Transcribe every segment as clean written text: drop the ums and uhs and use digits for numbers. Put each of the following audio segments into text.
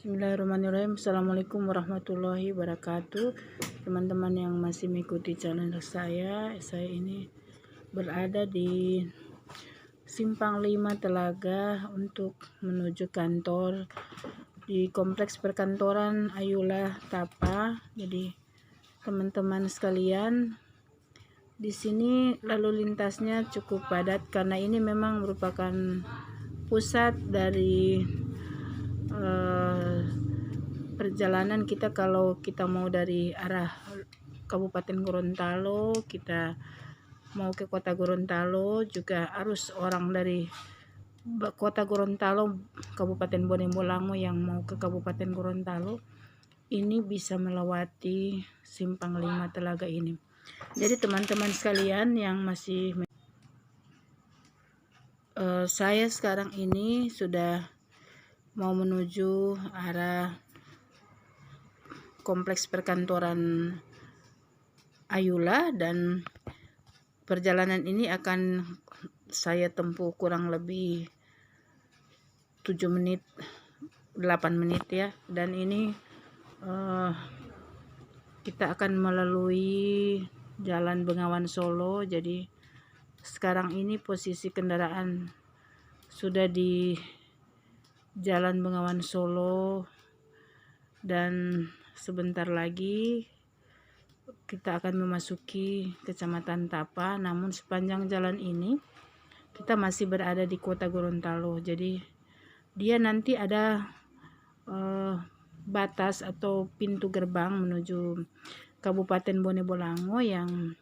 Bismillahirrahmanirrahim. Assalamualaikum warahmatullahi wabarakatuh. Teman-teman yang masih mengikuti channel saya ini berada di Simpang 5 Telaga untuk menuju kantor di kompleks perkantoran Ayula Tapa. Jadi teman-teman sekalian, di sini lalu lintasnya cukup padat karena ini memang merupakan pusat dari perjalanan kita. Kalau kita mau dari arah Kabupaten Gorontalo, kita mau ke Kota Gorontalo, juga arus orang dari Kota Gorontalo, Kabupaten Bone Bolango yang mau ke Kabupaten Gorontalo, ini bisa melewati Simpang 5 Telaga ini. Jadi teman-teman sekalian yang masih saya sekarang ini sudah mau menuju arah kompleks perkantoran Ayula, dan perjalanan ini akan saya tempuh kurang lebih 7 menit 8 menit ya. Dan ini kita akan melalui Jalan Bengawan Solo. Jadi sekarang ini posisi kendaraan sudah di Jalan Bengawan Solo, dan sebentar lagi kita akan memasuki Kecamatan Tapa. Namun sepanjang jalan ini kita masih berada di Kota Gorontalo. Jadi dia nanti ada batas atau pintu gerbang menuju Kabupaten Bone Bolango yang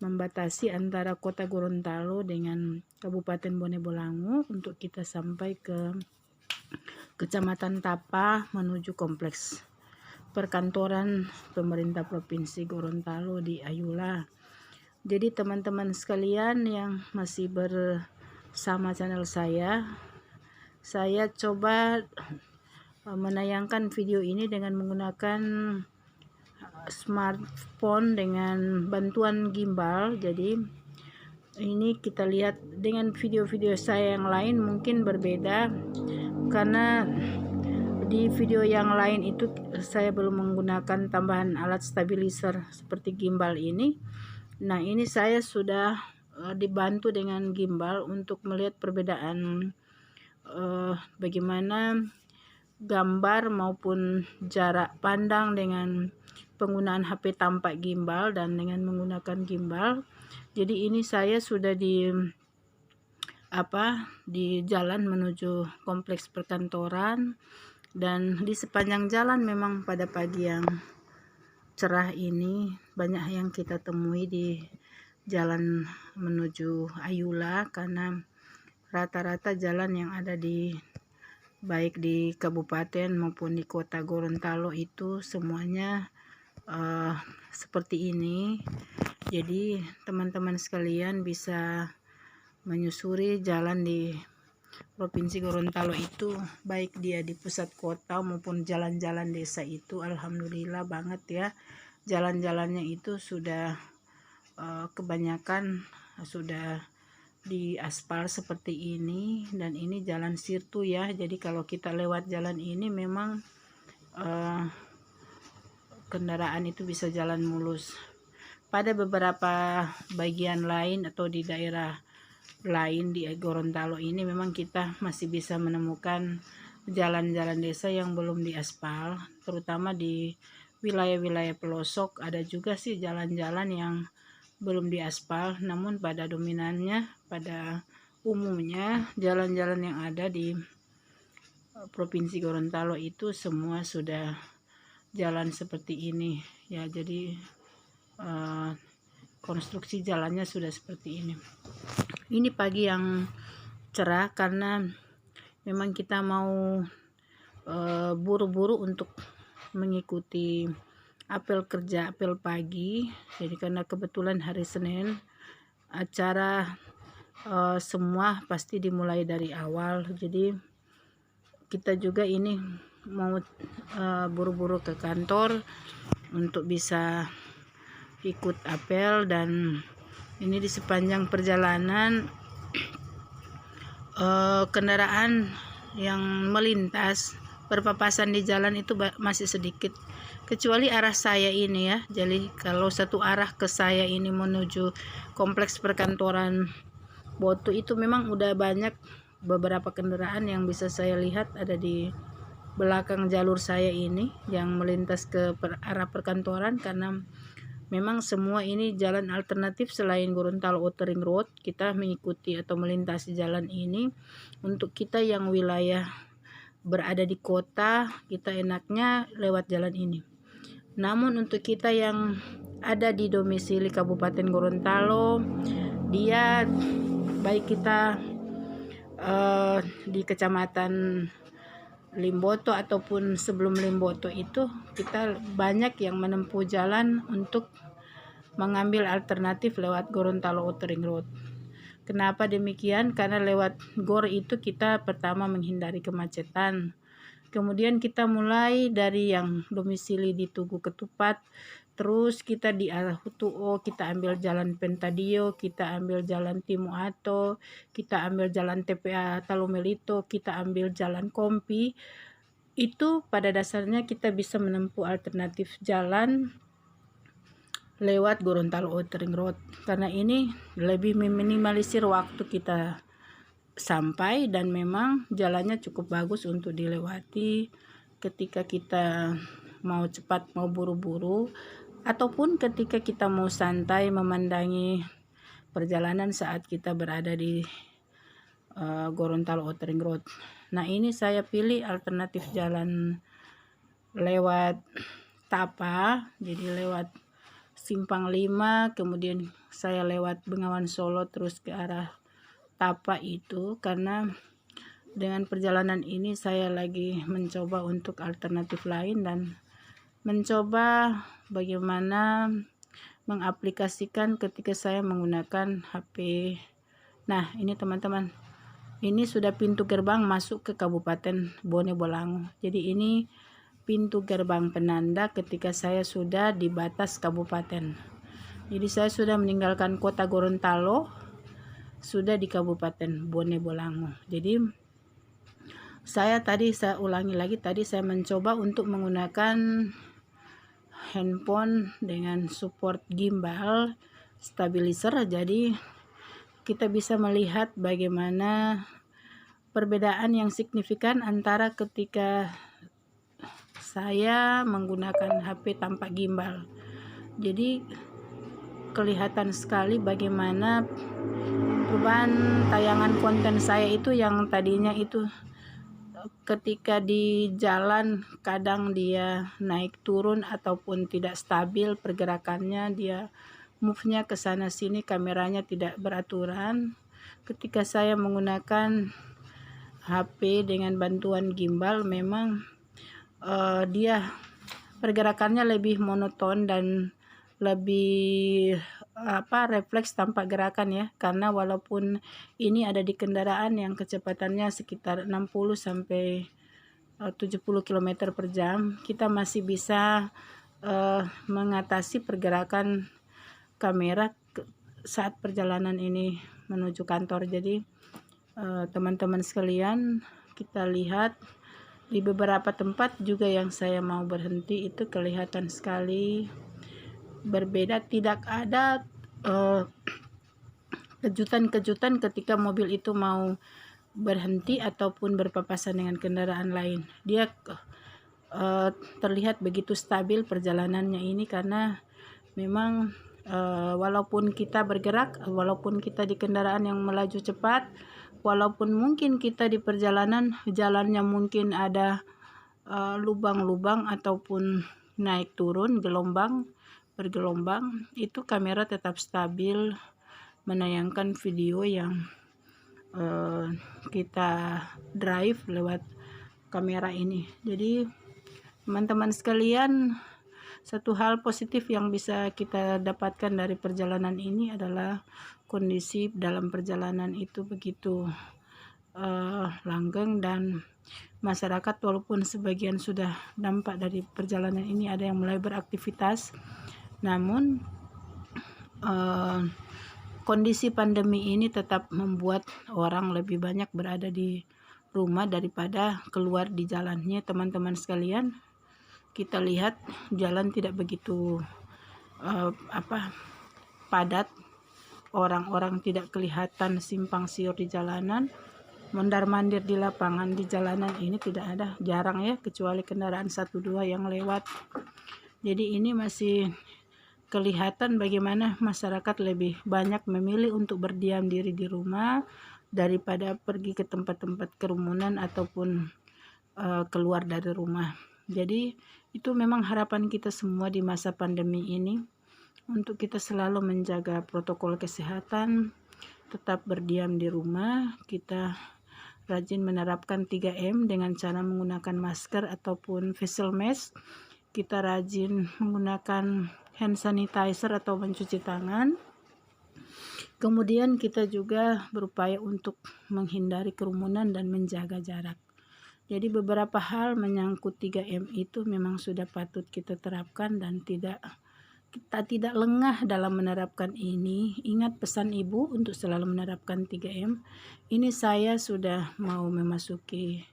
membatasi antara Kota Gorontalo dengan Kabupaten Bone Bolango untuk kita sampai ke Kecamatan Tapa menuju kompleks perkantoran pemerintah Provinsi Gorontalo di Ayula. Jadi teman-teman sekalian yang masih bersama channel saya coba menayangkan video ini dengan menggunakan smartphone dengan bantuan gimbal. Jadi ini kita lihat dengan video-video saya yang lain mungkin berbeda, karena di video yang lain itu saya belum menggunakan tambahan alat stabilizer seperti gimbal ini. Nah, ini saya sudah dibantu dengan gimbal untuk melihat perbedaan bagaimana gambar maupun jarak pandang dengan penggunaan HP tanpa gimbal dan dengan menggunakan gimbal. Jadi ini saya sudah di jalan menuju kompleks perkantoran, dan di sepanjang jalan memang pada pagi yang cerah ini banyak yang kita temui di jalan menuju Ayula, karena rata-rata jalan yang ada di baik di kabupaten maupun di Kota Gorontalo itu semuanya seperti ini. Jadi teman-teman sekalian bisa menyusuri jalan di Provinsi Gorontalo itu, baik dia di pusat kota maupun jalan-jalan desa itu alhamdulillah banget ya. Jalan-jalannya itu sudah kebanyakan sudah di aspal seperti ini, dan ini jalan sirtu ya. Jadi kalau kita lewat jalan ini memang kendaraan itu bisa jalan mulus. Pada beberapa bagian lain atau di daerah lain di Gorontalo ini memang kita masih bisa menemukan jalan-jalan desa yang belum diaspal, terutama di wilayah-wilayah pelosok ada juga sih jalan-jalan yang belum diaspal. Namun pada dominannya, pada umumnya jalan-jalan yang ada di Provinsi Gorontalo itu semua sudah jalan seperti ini ya. Jadi konstruksi jalannya sudah seperti ini. Ini pagi yang cerah karena memang kita mau buru-buru untuk mengikuti apel kerja, apel pagi. Jadi karena kebetulan hari Senin, acara semua pasti dimulai dari awal. Jadi kita juga ini mau buru-buru ke kantor untuk bisa ikut apel. Dan ini di sepanjang perjalanan kendaraan yang melintas berpapasan di jalan itu masih sedikit, kecuali arah saya ini ya. Jadi kalau satu arah ke saya ini menuju kompleks perkantoran Boto itu memang udah banyak beberapa kendaraan yang bisa saya lihat ada di belakang jalur saya ini yang melintas ke arah perkantoran, karena memang semua ini jalan alternatif selain Gorontalo Outer Ring Road. Kita mengikuti atau melintasi jalan ini untuk kita yang wilayah berada di kota, kita enaknya lewat jalan ini. Namun untuk kita yang ada di domisili Kabupaten Gorontalo, dia baik kita di Kecamatan Limboto ataupun sebelum Limboto itu, kita banyak yang menempuh jalan untuk mengambil alternatif lewat Gorontalo Outer Ring Road. Kenapa demikian? Karena lewat GOR itu kita pertama menghindari kemacetan. Kemudian kita mulai dari yang domisili di Tugu Ketupat, terus kita di arah Hutuo, kita ambil jalan Pentadio, kita ambil jalan Timo Ato, kita ambil jalan TPA Talomelito, kita ambil jalan Kompi. Itu pada dasarnya kita bisa menempuh alternatif jalan lewat Gorontalo Outer Ring Road, karena ini lebih meminimalisir waktu kita sampai, dan memang jalannya cukup bagus untuk dilewati ketika kita mau cepat, mau buru-buru, ataupun ketika kita mau santai memandangi perjalanan saat kita berada di Gorontalo Outer Ring Road. Nah, ini saya pilih alternatif jalan lewat Tapa, jadi lewat Simpang 5, kemudian saya lewat Bengawan Solo terus ke arah Tapa itu, karena dengan perjalanan ini saya lagi mencoba untuk alternatif lain dan mencoba bagaimana mengaplikasikan ketika saya menggunakan HP. Nah, ini teman-teman, ini sudah pintu gerbang masuk ke Kabupaten Bone Bolango. Jadi ini pintu gerbang penanda ketika saya sudah di batas kabupaten. Jadi saya sudah meninggalkan kota Gorontalo, sudah di Kabupaten Bone Bolango. Jadi saya ulangi lagi, tadi saya mencoba untuk menggunakan handphone dengan support gimbal stabilizer. Jadi kita bisa melihat bagaimana perbedaan yang signifikan antara ketika saya menggunakan HP tanpa gimbal. Jadi kelihatan sekali bagaimana perubahan tayangan konten saya itu, yang tadinya itu ketika di jalan kadang dia naik turun ataupun tidak stabil pergerakannya, dia move-nya ke sana sini, kameranya tidak beraturan. Ketika saya menggunakan HP dengan bantuan gimbal, memang dia pergerakannya lebih monoton dan lebih refleks tanpa gerakan ya, karena walaupun ini ada di kendaraan yang kecepatannya sekitar 60 sampai 70 km per jam, kita masih bisa mengatasi pergerakan kamera saat perjalanan ini menuju kantor. Jadi teman-teman sekalian, kita lihat di beberapa tempat juga yang saya mau berhenti itu kelihatan sekali berbeda. Tidak ada kejutan-kejutan ketika mobil itu mau berhenti ataupun berpapasan dengan kendaraan lain. Dia terlihat begitu stabil perjalanannya ini, karena memang walaupun kita bergerak, walaupun kita di kendaraan yang melaju cepat, walaupun mungkin kita di perjalanan jalannya mungkin ada lubang-lubang ataupun naik turun, bergelombang, itu kamera tetap stabil menayangkan video yang kita drive lewat kamera ini. Jadi teman-teman sekalian, satu hal positif yang bisa kita dapatkan dari perjalanan ini adalah kondisi dalam perjalanan itu begitu langgeng, dan masyarakat walaupun sebagian sudah dampak dari perjalanan ini ada yang mulai beraktivitas, namun kondisi pandemi ini tetap membuat orang lebih banyak berada di rumah daripada keluar di jalannya. Teman-teman sekalian, kita lihat jalan tidak begitu padat, orang-orang tidak kelihatan simpang siur di jalanan, mondar-mandir di lapangan. Di jalanan ini tidak ada, jarang ya, kecuali kendaraan 1-2 yang lewat. Jadi ini masih kelihatan bagaimana masyarakat lebih banyak memilih untuk berdiam diri di rumah daripada pergi ke tempat-tempat kerumunan ataupun keluar dari rumah. Jadi itu memang harapan kita semua di masa pandemi ini, untuk kita selalu menjaga protokol kesehatan, tetap berdiam di rumah, kita rajin menerapkan 3M dengan cara menggunakan masker ataupun facial mask, kita rajin menggunakan hand sanitizer atau mencuci tangan. Kemudian kita juga berupaya untuk menghindari kerumunan dan menjaga jarak. Jadi beberapa hal menyangkut 3M itu memang sudah patut kita terapkan dan kita tidak lengah dalam menerapkan ini. Ingat pesan Ibu untuk selalu menerapkan 3M. Ini saya sudah mau memasuki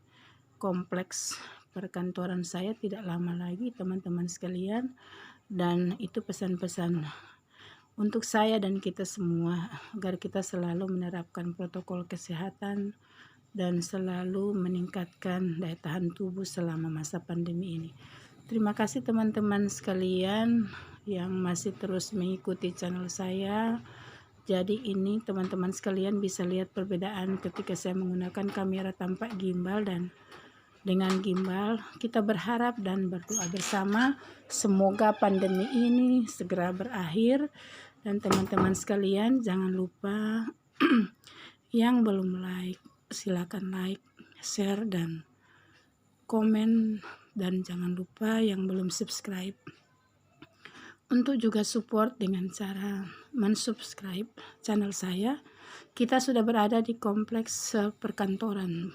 kompleks perkantoran saya tidak lama lagi, teman-teman sekalian, dan itu pesan-pesan untuk saya dan kita semua agar kita selalu menerapkan protokol kesehatan dan selalu meningkatkan daya tahan tubuh selama masa pandemi ini. Terima kasih teman-teman sekalian yang masih terus mengikuti channel saya. Jadi ini teman-teman sekalian bisa lihat perbedaan ketika saya menggunakan kamera tanpa gimbal dan dengan gimbal. Kita berharap dan berdoa bersama semoga pandemi ini segera berakhir. Dan teman-teman sekalian jangan lupa yang belum like, silakan like, share, dan komen, dan jangan lupa yang belum subscribe untuk juga support dengan cara mensubscribe channel saya. Kita sudah berada di kompleks perkantoran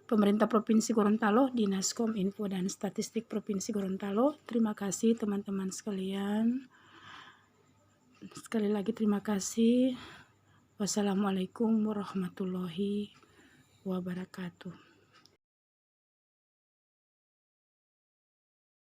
Pemerintah Provinsi Gorontalo, Dinas Kominfo dan Statistik Provinsi Gorontalo. Terima kasih teman-teman sekalian. Sekali lagi terima kasih. Wassalamualaikum warahmatullahi wabarakatuh.